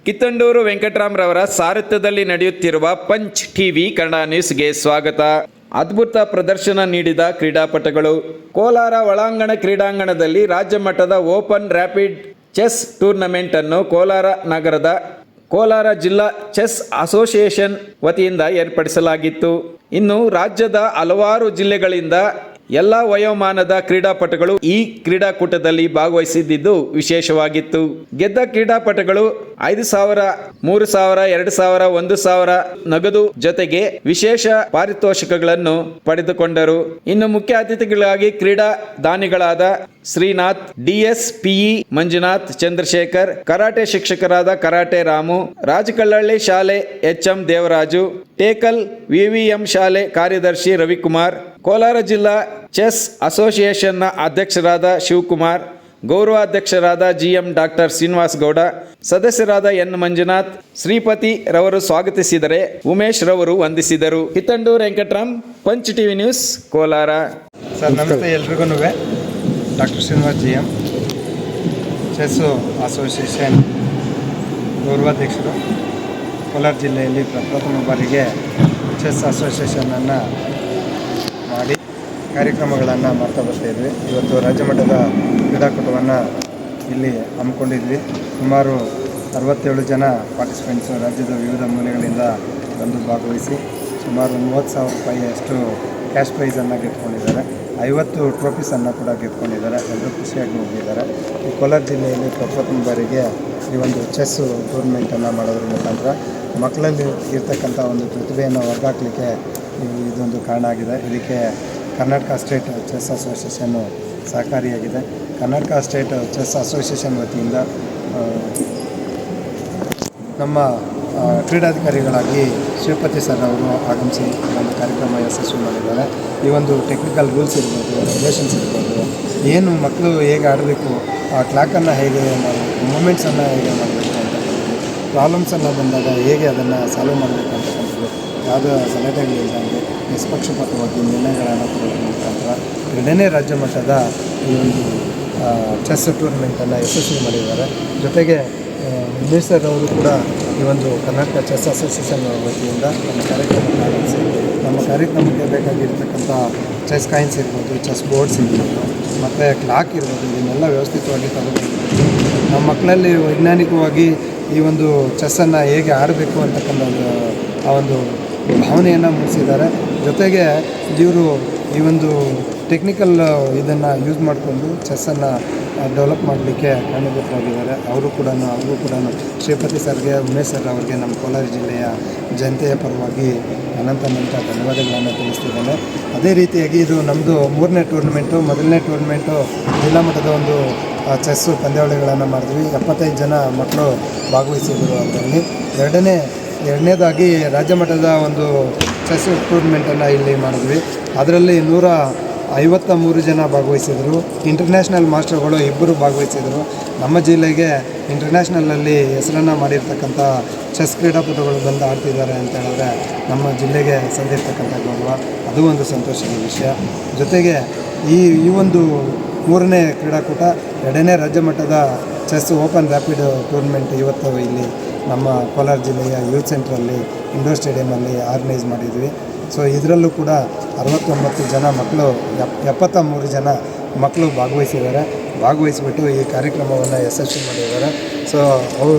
ಕಿತ್ತಂಡೂರು ವೆಂಕಟರಾಮ್ರವರ ಸಾರಥ್ಯದಲ್ಲಿ ನಡೆಯುತ್ತಿರುವ punch TV Kannada ನ್ಯೂಸ್ಗೆ ಸ್ವಾಗತ. ಅದ್ಭುತ ಪ್ರದರ್ಶನ ನೀಡಿದ ಕ್ರೀಡಾಪಟುಗಳು. ಕೋಲಾರ ಒಳಾಂಗಣ ಕ್ರೀಡಾಂಗಣದಲ್ಲಿ ರಾಜ್ಯ ಮಟ್ಟದ ಓಪನ್ ರ್ಯಾಪಿಡ್ ಚೆಸ್ ಟೂರ್ನಮೆಂಟ್ ಅನ್ನು ಕೋಲಾರ ನಗರದ ಕೋಲಾರ ಜಿಲ್ಲಾ ಚೆಸ್ ಅಸೋಸಿಯೇಷನ್ ವತಿಯಿಂದ ಏರ್ಪಡಿಸಲಾಗಿತ್ತು. ಇನ್ನು ರಾಜ್ಯದ ಹಲವಾರು ಜಿಲ್ಲೆಗಳಿಂದ ಎಲ್ಲ ವಯೋಮಾನದ ಕ್ರೀಡಾಪಟುಗಳು ಈ ಕ್ರೀಡಾಕೂಟದಲ್ಲಿ ಭಾಗವಹಿಸಿದ್ದು ವಿಶೇಷವಾಗಿತ್ತು. ಗೆದ್ದ ಕ್ರೀಡಾಪಟುಗಳು 5,000, 3,000, 2,000, 1,000 ನಗದು ಜೊತೆಗೆ ವಿಶೇಷ ಪಾರಿತೋಷಿಕಗಳನ್ನು ಪಡೆದುಕೊಂಡರು. ಇನ್ನು ಮುಖ್ಯ ಅತಿಥಿಗಳಾಗಿ ಕ್ರೀಡಾ ದಾನಿಗಳಾದ ಶ್ರೀನಾಥ್, DSPE ಮಂಜುನಾಥ್, ಚಂದ್ರಶೇಖರ್, ಕರಾಟೆ ಶಿಕ್ಷಕರಾದ ಕರಾಟೆ ರಾಮು, ರಾಜಕಳ್ಳಹಳ್ಳಿ ಶಾಲೆ HM ದೇವರಾಜು, ಟೇಕಲ್ VVM ಶಾಲೆ ಕಾರ್ಯದರ್ಶಿ ರವಿಕುಮಾರ್, ಕೋಲಾರ ಜಿಲ್ಲಾ ಚೆಸ್ ಅಸೋಸಿಯೇಷನ್ನ ಅಧ್ಯಕ್ಷರಾದ ಶಿವಕುಮಾರ್, ಗೌರವಾಧ್ಯಕ್ಷರಾದ GM ಡಾಕ್ಟರ್ ಶ್ರೀನಿವಾಸ್ ಗೌಡ, ಸದಸ್ಯರಾದ N ಮಂಜುನಾಥ್, ಶ್ರೀಪತಿ ರವರು ಸ್ವಾಗತಿಸಿದರೆ ಉಮೇಶ್ ರವರು ವಂದಿಸಿದರು. Kittandur Venkataram, punch TV news, Kolar. Sir ನಮಸ್ತೆ ಎಲ್ರಿಗೂ. Doctor Srinivas GM, chess association ಗೌರವಾಧ್ಯಕ್ಷರು. ಕೋಲಾರ ಜಿಲ್ಲೆಯಲ್ಲಿ ಪ್ರಥಮ ಬಾರಿಗೆ ಚೆಸ್ ಅಸೋಸಿಯೇಷನನ್ನು ಮಾಡಿ ಕಾರ್ಯಕ್ರಮಗಳನ್ನು ಮಾಡ್ತಾ ಬರ್ತಾಯಿದ್ವಿ. ಇವತ್ತು ರಾಜ್ಯ ಮಟ್ಟದ ಕ್ರೀಡಾಕೂಟವನ್ನು ಇಲ್ಲಿ ಹಮ್ಮಿಕೊಂಡಿದ್ವಿ. ಸುಮಾರು 67 ಜನ ಪಾರ್ಟಿಸಿಪೆಂಟ್ಸು ರಾಜ್ಯದ ವಿವಿಧ ಮೂಲೆಗಳಿಂದ ಬಂದು ಭಾಗವಹಿಸಿ ಸುಮಾರು 30,000 ರೂಪಾಯಿಯಷ್ಟು ಕ್ಯಾಶ್ ಪ್ರೈಸನ್ನು ಗೆದ್ಕೊಂಡಿದ್ದಾರೆ. 50 ಟ್ರೋಫೀಸನ್ನು ಕೂಡ ಗೆದ್ಕೊಂಡಿದ್ದಾರೆ. ಎಲ್ಲರೂ ಖುಷಿಯಾಗಿ ಹೋಗಿದ್ದಾರೆ. ಈ ಕೋಲಾರ ಜಿಲ್ಲೆಯಲ್ಲಿ ಪ್ರಥಮ ಬಾರಿಗೆ ಈ ಒಂದು ಚೆಸ್ ಟೂರ್ನಮೆಂಟನ್ನು ಮಾಡೋದ್ರ ಮುಖಾಂತರ ಮಕ್ಕಳಲ್ಲಿ ಇರ್ತಕ್ಕಂಥ ಒಂದು ಪ್ರತಿಭೆಯನ್ನು ಹೊರಗಾಕಲಿಕ್ಕೆ ಇದೊಂದು ಕಾರಣ ಆಗಿದೆ. ಇದಕ್ಕೆ ಕರ್ನಾಟಕ ಸ್ಟೇಟ್ ಚೆಸ್ ಅಸೋಸಿಯೇಷನ್ನು ಸಹಕಾರಿಯಾಗಿದೆ. ಕರ್ನಾಟಕ ಸ್ಟೇಟ್ ಚೆಸ್ ಅಸೋಸಿಯೇಷನ್ ವತಿಯಿಂದ ನಮ್ಮ ಕ್ರೀಡಾಧಿಕಾರಿಗಳಾಗಿ ಶಿವಪತಿ ಸರ್ ಅವರು ಆಗಮಿಸಿ ಒಂದು ಕಾರ್ಯಕ್ರಮ ಯಶಸ್ವಿ ಮಾಡಿದ್ದಾರೆ. ಈ ಒಂದು ಟೆಕ್ನಿಕಲ್ ರೂಲ್ಸ್ ಇರ್ಬೋದು, ರೆಗ್ಯುಲೇಷನ್ಸ್ ಇರ್ಬೋದು, ಏನು ಮಕ್ಕಳು ಹೇಗೆ ಆಡಬೇಕು, ಆ ಕ್ಲಾಕನ್ನು ಹೇಗೆ ಮಾಡಬೇಕು, ಮೂಮೆಂಟ್ಸನ್ನು ಹೇಗೆ ಮಾಡಬೇಕು ಅಂತಕ್ಕಂಥದ್ದು, ಪ್ರಾಬ್ಲಮ್ಸನ್ನು ಬಂದಾಗ ಹೇಗೆ ಅದನ್ನು ಸಾಲ್ವ್ ಮಾಡಬೇಕು ಅಂತಕ್ಕಂಥದ್ದು ಯಾವುದೇ ಸಲಹೆಗಳಿಲ್ಲದಂಗೆ ನಿಷ್ಪಕ್ಷಪಾತವಾಗಿ ನಿರ್ಣಯಗಳನ್ನು ಕೊಡೋದ್ರ ಮುಖಾಂತರ 2ನೇ ರಾಜ್ಯ ಮಟ್ಟದ ಈ ಒಂದು ಚೆಸ್ ಟೂರ್ನಮೆಂಟನ್ನು ಯಶಸ್ವಿ ಮಾಡಿದ್ದಾರೆ. ಜೊತೆಗೆ ಉಮೇಶ್ ಸರ್ ಅವರು ಕೂಡ ಈ ಒಂದು ಕರ್ನಾಟಕ ಚೆಸ್ ಅಸೋಸಿಯೇಷನ್ ವತಿಯಿಂದ ನಮ್ಮ ಕಾರ್ಯಕ್ರಮಕ್ಕೆ ಆಗಮಿಸಿ ನಮ್ಮ ಕಾರ್ಯಕ್ರಮಕ್ಕೆ ಬೇಕಾಗಿರ್ತಕ್ಕಂಥ ಚೆಸ್ ಕಾಯಿನ್ಸ್ ಇರ್ಬೋದು, ಚೆಸ್ ಬೋರ್ಡ್ಸ್ ಇರ್ಬೋದು, ಮತ್ತು ಕ್ಲಾಕ್ ಇರ್ಬೋದು, ಇದನ್ನೆಲ್ಲ ವ್ಯವಸ್ಥಿತವಾಗಿ ತಗೊಂಡಿರ್ಬೋದು. ನಮ್ಮ ಮಕ್ಕಳಲ್ಲಿ ವೈಜ್ಞಾನಿಕವಾಗಿ ಈ ಒಂದು ಚೆಸ್ಸನ್ನು ಹೇಗೆ ಆಡಬೇಕು ಅಂತಕ್ಕಂಥ ಆ ಒಂದು ಭಾವನೆಯನ್ನು ಮೂಡಿಸಿದ್ದಾರೆ. ಜೊತೆಗೆ ಇವರು ಈ ಒಂದು ಟೆಕ್ನಿಕಲ್ ಇದನ್ನು ಯೂಸ್ ಮಾಡಿಕೊಂಡು ಚೆಸ್ಸನ್ನು ಡೆವಲಪ್ ಮಾಡಲಿಕ್ಕೆ ಕಾರಣೀಭೂತರಾಗಿದ್ದಾರೆ. ಅವರು ಕೂಡ ಶ್ರೀಪತಿ ಸರ್ಗೆ, ಉಮೇಶ್ ಸರ್ ಅವರಿಗೆ ನಮ್ಮ ಕೋಲಾರ ಜಿಲ್ಲೆಯ ಜನತೆಯ ಪರವಾಗಿ ಅನಂತ ಧನ್ಯವಾದಗಳನ್ನು ತಿಳಿಸ್ತಿದ್ದೇನೆ. ಅದೇ ರೀತಿಯಾಗಿ ಇದು ನಮ್ಮದು 3ನೇ ಟೂರ್ನಮೆಂಟು. ಮೊದಲನೇ ಟೂರ್ನಮೆಂಟು ಜಿಲ್ಲಾ ಮಟ್ಟದ ಒಂದು ಚೆಸ್ಸು ಪಂದ್ಯಾವಳಿಗಳನ್ನು ಮಾಡಿದ್ವಿ. 75 ಜನ ಮಕ್ಕಳು ಭಾಗವಹಿಸಿದರು ಅದರಲ್ಲಿ. ಎರಡನೇದಾಗಿ ರಾಜ್ಯ ಮಟ್ಟದ ಒಂದು ಚೆಸ್ ಟೂರ್ನಮೆಂಟನ್ನು ಇಲ್ಲಿ ಮಾಡಿದ್ವಿ. ಅದರಲ್ಲಿ 153 ಜನ ಭಾಗವಹಿಸಿದರು. ಇಂಟರ್ನ್ಯಾಷನಲ್ ಮಾಸ್ಟರ್ಗಳು 2 ಭಾಗವಹಿಸಿದರು. ನಮ್ಮ ಜಿಲ್ಲೆಗೆ ಇಂಟರ್ನ್ಯಾಷನಲಲ್ಲಿ ಹೆಸರನ್ನು ಮಾಡಿರ್ತಕ್ಕಂಥ ಚೆಸ್ ಕ್ರೀಡಾಪಟುಗಳು ಬಂದು ಆಡ್ತಿದ್ದಾರೆ ಅಂತ ಹೇಳಿದ್ರೆ ನಮ್ಮ ಜಿಲ್ಲೆಗೆ ಸಂದಿರ್ತಕ್ಕಂಥ ಗೌರವ, ಅದು ಒಂದು ಸಂತೋಷದ ವಿಷಯ. ಜೊತೆಗೆ ಈ ಒಂದು 3ನೇ ಕ್ರೀಡಾಕೂಟ 2ನೇ ರಾಜ್ಯ ಮಟ್ಟದ ಚೆಸ್ ಓಪನ್ ರ್ಯಾಪಿಡ್ ಟೂರ್ನಮೆಂಟ್ ಇವತ್ತು ಇಲ್ಲಿ ನಮ್ಮ ಕೋಲಾರ ಜಿಲ್ಲೆಯ ಯೂತ್ ಸೆಂಟ್ರಲ್ಲಿ ಇಂಡೋರ್ ಸ್ಟೇಡಿಯಮಲ್ಲಿ ಆರ್ಗನೈಸ್ ಮಾಡಿದ್ವಿ. ಸೊ ಇದರಲ್ಲೂ ಕೂಡ 69 ಜನ ಮಕ್ಕಳು, 73 ಜನ ಮಕ್ಕಳು ಭಾಗವಹಿಸಿಬಿಟ್ಟು ಈ ಕಾರ್ಯಕ್ರಮವನ್ನು ಯಶಸ್ವಿ ಮಾಡಿದ್ದಾರೆ. ಸೊ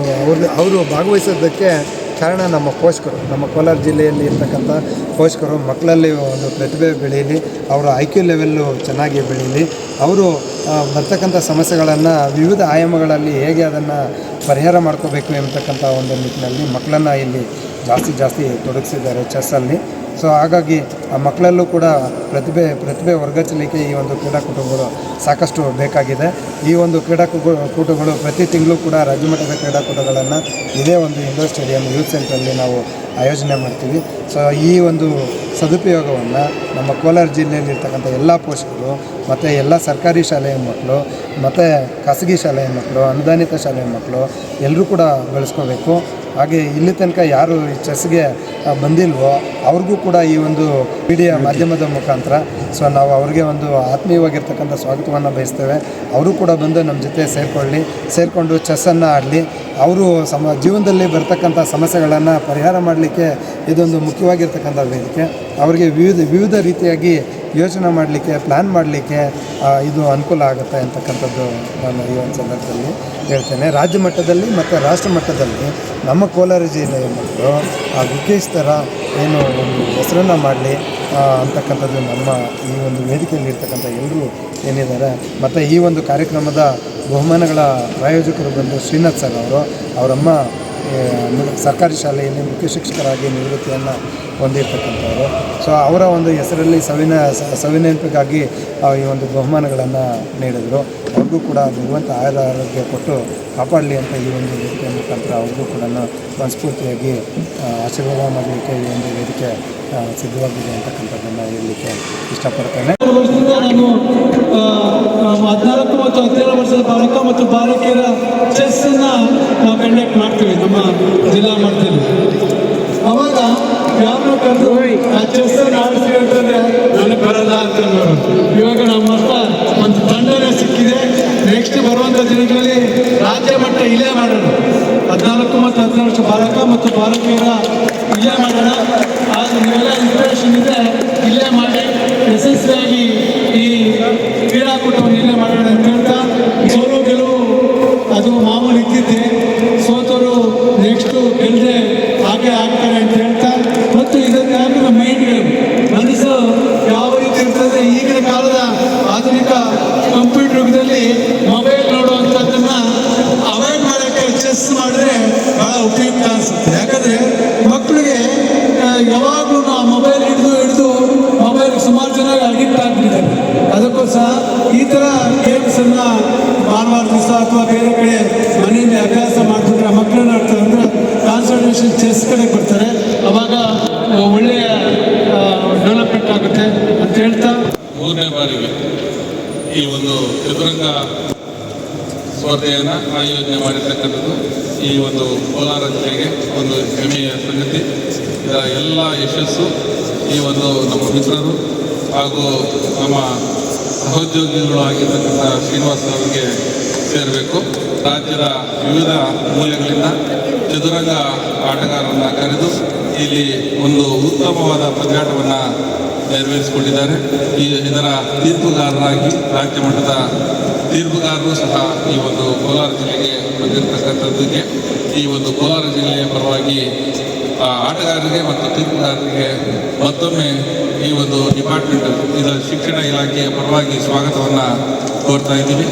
ಅವರು ಭಾಗವಹಿಸೋದಕ್ಕೆ ಕಾರಣ ನಮ್ಮ ಪೋಷಕರು, ನಮ್ಮ ಕೋಲಾರ ಜಿಲ್ಲೆಯಲ್ಲಿ ಇರ್ತಕ್ಕಂಥ ಪೋಷಕರು ಮಕ್ಕಳಲ್ಲಿ ಒಂದು ಪ್ರತಿಭೆ ಬೆಳೀಲಿ, ಅವರ IQ ಲೆವೆಲ್ಲು ಚೆನ್ನಾಗಿ ಬೆಳೀಲಿ, ಅವರು ಬರ್ತಕ್ಕಂಥ ಸಮಸ್ಯೆಗಳನ್ನು ವಿವಿಧ ಆಯಾಮಗಳಲ್ಲಿ ಹೇಗೆ ಅದನ್ನು ಪರಿಹಾರ ಮಾಡ್ಕೋಬೇಕು ಎಂಬತಕ್ಕಂಥ ಒಂದು ನಿಟ್ಟಿನಲ್ಲಿ ಮಕ್ಕಳನ್ನು ಇಲ್ಲಿ ಜಾಸ್ತಿ ತೊಡಗಿಸಿದ್ದಾರೆ ಚೆಸ್ಸಲ್ಲಿ. ಸೊ ಹಾಗಾಗಿ ಆ ಮಕ್ಕಳಲ್ಲೂ ಕೂಡ ಪ್ರತಿಭೆ ವರ್ಗಚಲಿಕೆ ಈ ಒಂದು ಕ್ರೀಡಾಕೂಟಗಳು ಸಾಕಷ್ಟು ಬೇಕಾಗಿದೆ. ಈ ಒಂದು ಕ್ರೀಡಾಕೂಟಗಳು ಪ್ರತಿ ತಿಂಗಳು ಕೂಡ ರಾಜ್ಯ ಮಟ್ಟದ ಕ್ರೀಡಾಕೂಟಗಳನ್ನು ಇದೇ ಒಂದು ಇಂಡೋರ್ ಸ್ಟೇಡಿಯಂ ಯೂತ್ ಸೆಂಟ್ರಲ್ಲಿ ನಾವು ಆಯೋಜನೆ ಮಾಡ್ತೀವಿ. ಸೊ ಈ ಒಂದು ಸದುಪಯೋಗವನ್ನು ನಮ್ಮ ಕೋಲಾರ ಜಿಲ್ಲೆಯಲ್ಲಿರ್ತಕ್ಕಂಥ ಎಲ್ಲ ಪೋಷಕರು ಮತ್ತು ಎಲ್ಲ ಸರ್ಕಾರಿ ಶಾಲೆಯ ಮಕ್ಕಳು ಮತ್ತು ಖಾಸಗಿ ಶಾಲೆಯ ಮಕ್ಕಳು, ಅನುದಾನಿತ ಶಾಲೆಯ ಮಕ್ಕಳು ಎಲ್ಲರೂ ಕೂಡ ಬೆಳೆಸ್ಕೋಬೇಕು. ಹಾಗೆ ಇಲ್ಲಿ ತನಕ ಯಾರು ಈ ಚೆಸ್ಗೆ ಬಂದಿಲ್ವೋ ಅವ್ರಿಗೂ ಕೂಡ ಈ ಒಂದು ಮೀಡಿಯಾ ಮಾಧ್ಯಮದ ಮುಖಾಂತರ ಸೊ ನಾವು ಅವ್ರಿಗೆ ಒಂದು ಆತ್ಮೀಯವಾಗಿರ್ತಕ್ಕಂಥ ಸ್ವಾಗತವನ್ನು ಬಯಸ್ತೇವೆ. ಅವರು ಕೂಡ ಬಂದು ನಮ್ಮ ಜೊತೆ ಸೇರಿಕೊಂಡು ಚೆಸ್ಸನ್ನು ಆಡಲಿ. ಅವರು ಜೀವನದಲ್ಲಿ ಬರ್ತಕ್ಕಂಥ ಸಮಸ್ಯೆಗಳನ್ನು ಪರಿಹಾರ ಮಾಡಲಿಕ್ಕೆ ಇದೊಂದು ಮುಖ್ಯವಾಗಿರ್ತಕ್ಕಂಥ ವೇದಿಕೆ. ಅವರಿಗೆ ವಿವಿಧ ರೀತಿಯಾಗಿ ಯೋಚನೆ ಮಾಡಲಿಕ್ಕೆ, ಪ್ಲ್ಯಾನ್ ಮಾಡಲಿಕ್ಕೆ ಇದು ಅನುಕೂಲ ಆಗುತ್ತೆ ಅಂತಕ್ಕಂಥದ್ದು ನಾನು ಈ ಒಂದು ಸಂದರ್ಭದಲ್ಲಿ ಹೇಳ್ತೇನೆ. ರಾಜ್ಯ ಮಟ್ಟದಲ್ಲಿ ಮತ್ತು ರಾಷ್ಟ್ರ ಮಟ್ಟದಲ್ಲಿ ನಮ್ಮ ಕೋಲಾರ ಜಿಲ್ಲೆಯ ಮಕ್ಕಳು ವಿಕೇಶ್ ಥರ ಏನು ಒಂದು ಹೆಸರನ್ನು ಮಾಡಲಿ ಅಂತಕ್ಕಂಥದ್ದು ನಮ್ಮ ಈ ಒಂದು ವೇದಿಕೆಯಲ್ಲಿ ಇರ್ತಕ್ಕಂಥ ಎಲ್ಲರೂ ಏನಿದ್ದಾರೆ. ಮತ್ತು ಈ ಒಂದು ಕಾರ್ಯಕ್ರಮದ ಬಹುಮಾನಗಳ ಪ್ರಾಯೋಜಕರು ಬಂದು ಶ್ರೀನಾಥ್ ಸರ್ ಅವರು, ಅವರಮ್ಮ ಸರ್ಕಾರಿ ಶಾಲೆಯಲ್ಲಿ ಮುಖ್ಯ ಶಿಕ್ಷಕರಾಗಿ ನಿವೃತ್ತಿಯನ್ನು ಹೊಂದಿರತಕ್ಕಂಥವರು. ಸೊ ಅವರ ಒಂದು ಹೆಸರಲ್ಲಿ ಸವಿನೆನಪಿಗಾಗಿ ಈ ಒಂದು ಬಹುಮಾನಗಳನ್ನು ನೀಡಿದರು. ಅವ್ರಿಗೂ ಕೂಡ ಭಗವಂತ ಆರೋಗ್ಯ ಕೊಟ್ಟು ಕಾಪಾಡಲಿ ಅಂತ ಈ ಒಂದು ವೇದಿಕೆ ಮುಖಾಂತರ ಅವ್ರಿಗೂ ಕೂಡ ಮನಸ್ಫೂರ್ತಿಯಾಗಿ ಆಶೀರ್ವಾದ ಮಾಡಲಿಕ್ಕೆ ಈ ಒಂದು ವೇದಿಕೆ ಸಿದ್ಧವಾಗಿದೆ ಅಂತಕ್ಕಂಥದ್ದನ್ನು ಹೇಳಲಿಕ್ಕೆ ಇಷ್ಟಪಡ್ತೇನೆ. ನಾನು 14 ಮತ್ತು 17 ವರ್ಷದ ಬಾಲಕ ಮತ್ತು ಬಾಲಕಿಯರ ಚೆಸ್ಸನ್ನು ನಾವು ಕಂಡಕ್ಟ್ ಮಾಡ್ತೀವಿ ನಮ್ಮ ಜಿಲ್ಲಾ ಮಟ್ಟದಲ್ಲಿ. ಅವಾಗ ಯಾರನ್ನೂ ಕರೆದು ಆ ಚೆಸ್ಸನ್ನು ಆಡಿಸಿ ಹೇಳ್ತಾರೆ ನನಗೆ ಬರಲ್ಲ ಅಂತ ಇವಾಗ ನಮ್ಮ ಹತ್ರ ಒಂದು ತಂಡನೇ ಸಿಕ್ಕಿದೆ. ನೆಕ್ಸ್ಟ್ ಬರುವಂಥ ದಿನಗಳಲ್ಲಿ ರಾಜ್ಯ ಮಟ್ಟ ಇಲ್ಲೇ ಮಾಡೋಣ. 14 ಮತ್ತು 17 ವರ್ಷ ಬಾಲಕ ಮತ್ತು ಬಾಲಕಿಯರ ಇಲ್ಲೇ ಮಾಡೋಣ. ಆದರೆ ನೀವೆಲ್ಲ ಇನ್ಸ್ಪಿರೇಷನ್ ಇದೆ, ಇಲ್ಲೇ ಮಾಡಿ ಯಶಸ್ವಿಯಾಗಿ ಈ ಕ್ರೀಡಾಕೂಟವನ್ನು ಇಲ್ಲೇ ಮಾಡೋಣ ಅಂತ ಹೇಳ್ತಾ, ಸೋಲು ಗೆಲುವು ಅದು ಮಾಮೂಲಿ ಇದ್ದಿದ್ದೆ, ಸೋತರು ನೆಕ್ಸ್ಟು ಗೆಲ್ಲದೆ ಹಾಗೆ ಆಗ್ತಾರೆ ಅಂತ ಹೇಳ್ತಾ, ಮತ್ತು ಇದನ್ನು ಯಾಕೆ ಮೈಂಡ್ಗಳು ಮನಸ್ಸು ಯಾವ ರೀತಿ ಇರ್ತದೆ. ಈಗಿನ ಕಾಲದ ಆಧುನಿಕ ಕಂಪ್ಯೂಟರ್ ಯುಗದಲ್ಲಿ ಮೊಬೈಲ್ ನೋಡುವಂಥದ್ದನ್ನು ಅವಾಯ್ಡ್ ಮಾಡೋಕ್ಕೆ ಚೆಸ್ ಮಾಡಿದ್ರೆ ಭಾಳ ಉಪಯುಕ್ತ ಅನಿಸುತ್ತೆ. ಯಾಕಂದರೆ ಮಕ್ಕಳಿಗೆ ಯಾವಾಗಲೂ ಆ ಮೊಬೈಲ್ ಹಿಡಿದು ಮೊಬೈಲ್ಗೆ ಸುಮಾರು ಜನ ಅಡಿಕ್ಟ್ ಆಗಿಬಿಟ್ಟಿದ್ದಾರೆ. ಅದಕ್ಕೋಸ್ಕರ ಈ ಥರ ಗೇಮ್ಸನ್ನು ಭಾನುವಾರ ದಿವಸ ಅಥವಾ ಬೇರೆ ಕಡೆ ಮನೆಯಲ್ಲಿ ಅಭ್ಯಾಸ ಮಾಡಿಬಿಟ್ರೆ ಮಕ್ಕಳನ್ನ ಆಡ್ತಾರೆ ಅಂದರೆ ಕಾನ್ಸಂಟ್ರೇಷನ್ ಚೆಸ್ ಕಡೆಗೆ ಬರ್ತಾರೆ. ಅವಾಗ ಒಳ್ಳೆಯ ಡೆವಲಪ್ಮೆಂಟ್ ಆಗುತ್ತೆ ಅಂತ ಹೇಳ್ತಾ, 3ನೇ ಬಾರಿಗೆ ಈ ಒಂದು ಚದುರಂಗ ಸ್ಪರ್ಧೆಯನ್ನು ಆಯೋಜನೆ ಮಾಡಿರ್ತಕ್ಕಂಥದ್ದು ಈ ಒಂದು ಕೋಲಾರ ಜಿಲ್ಲೆಗೆ ಒಂದು ಹೆಮ್ಮೆಯ ಸಂಗತಿ. ಇದರ ಎಲ್ಲ ಯಶಸ್ಸು ಈ ಒಂದು ನಮ್ಮ ಮಿತ್ರರು ಹಾಗೂ ನಮ್ಮ ಸಹೋದ್ಯೋಗಿಗಳು ಆಗಿರ್ತಕ್ಕಂಥ ಶ್ರೀನಿವಾಸ್ ಅವರಿಗೆ ಸೇರಬೇಕು. ರಾಜ್ಯದ ವಿವಿಧ ಮೂಲೆಗಳಿಂದ ಚದುರಂಗ ಆಟಗಾರರನ್ನು ಕರೆದು ಇಲ್ಲಿ ಒಂದು ಉತ್ತಮವಾದ ಪಂದ್ಯಾಟವನ್ನು ನೆರವೇರಿಸಿಕೊಂಡಿದ್ದಾರೆ. ಇದರ ತೀರ್ಪುಗಾರರಾಗಿ ರಾಜ್ಯ ಮಟ್ಟದ ತೀರ್ಪುಗಾರರು ಸಹ ಈ ಒಂದು ಕೋಲಾರ ಜಿಲ್ಲೆಗೆ ಬಂದಿರತಕ್ಕಂಥದ್ದಕ್ಕೆ ಈ ಒಂದು ಕೋಲಾರ ಜಿಲ್ಲೆಯ ಪರವಾಗಿ ಆಟಗಾರರಿಗೆ ಮತ್ತು ತೀರ್ಪುಗಾರರಿಗೆ ಮತ್ತೊಮ್ಮೆ ಈ ಒಂದು ಡಿಪಾರ್ಟ್ಮೆಂಟ್ ಇದರ ಶಿಕ್ಷಣ ಇಲಾಖೆಯ ಪರವಾಗಿ ಸ್ವಾಗತವನ್ನು ಕೋರ್ತಾ ಇದ್ದೀವಿ.